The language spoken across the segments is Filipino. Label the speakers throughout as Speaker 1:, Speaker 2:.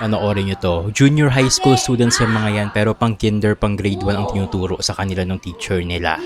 Speaker 1: Panoorin nyo to. Junior high school students yung mga yan, pero pang kinder, pang grade 1 ang tinuturo sa kanila ng teacher nila.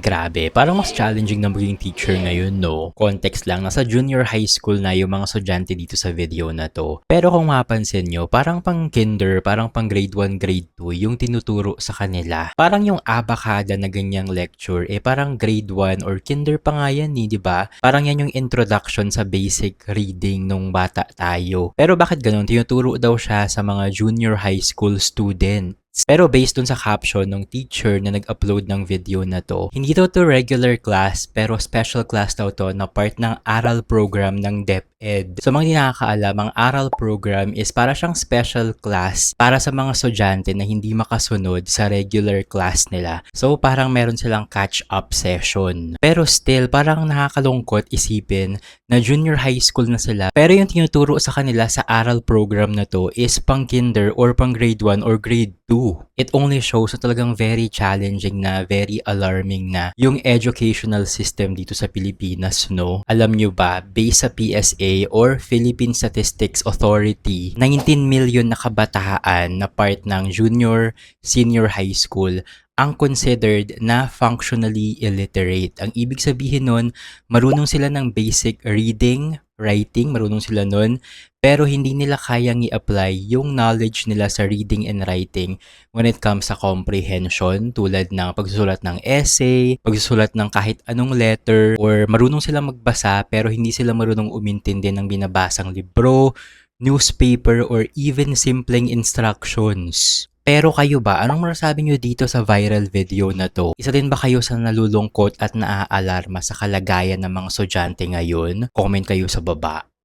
Speaker 1: Grabe, parang mas challenging na maging teacher ngayon, no? Context lang, nasa junior high school na yung mga estudyante dito sa video na to. Pero kung mapansin nyo, parang pang kinder, parang pang grade 1, grade 2 yung tinuturo sa kanila. Parang yung abakada na ganyang lecture, parang grade 1 or kinder pa nga yan, di ba? Parang yan yung introduction sa basic reading nung bata tayo. Pero bakit ganun? Tinuturo daw siya sa mga junior high school student. Pero based dun sa caption ng teacher na nag-upload ng video na to, hindi daw to regular class pero special class daw to na part ng aral program ng DepEd. So mga hindi nakakaalam, ang aral program is para siyang special class para sa mga estudyante na hindi makasunod sa regular class nila. So parang meron silang catch-up session. Pero still, parang nakakalungkot isipin na junior high school na sila pero yung tinuturo sa kanila sa aral program na to is pang kinder or pang grade 1 or grade 2. It only shows na talagang very challenging na, very alarming na yung educational system dito sa Pilipinas, no? Alam nyo ba, based sa PSA or Philippine Statistics Authority, 19 million na kabataan na part ng junior, senior high school ang considered na functionally illiterate. Ang ibig sabihin nun, marunong sila ng basic reading, writing, marunong sila nun, pero hindi nila kayang i-apply yung knowledge nila sa reading and writing when it comes sa comprehension, tulad ng pagsusulat ng essay, pagsusulat ng kahit anong letter, or marunong sila magbasa pero hindi sila marunong umintindi ng binabasang libro, newspaper, or even simpleng instructions. Pero kayo ba, anong masasabi nyo dito sa viral video na to? Isa din ba kayo sa nalulungkot at naaalarma sa kalagayan ng mga estudyante ngayon? Comment kayo sa baba.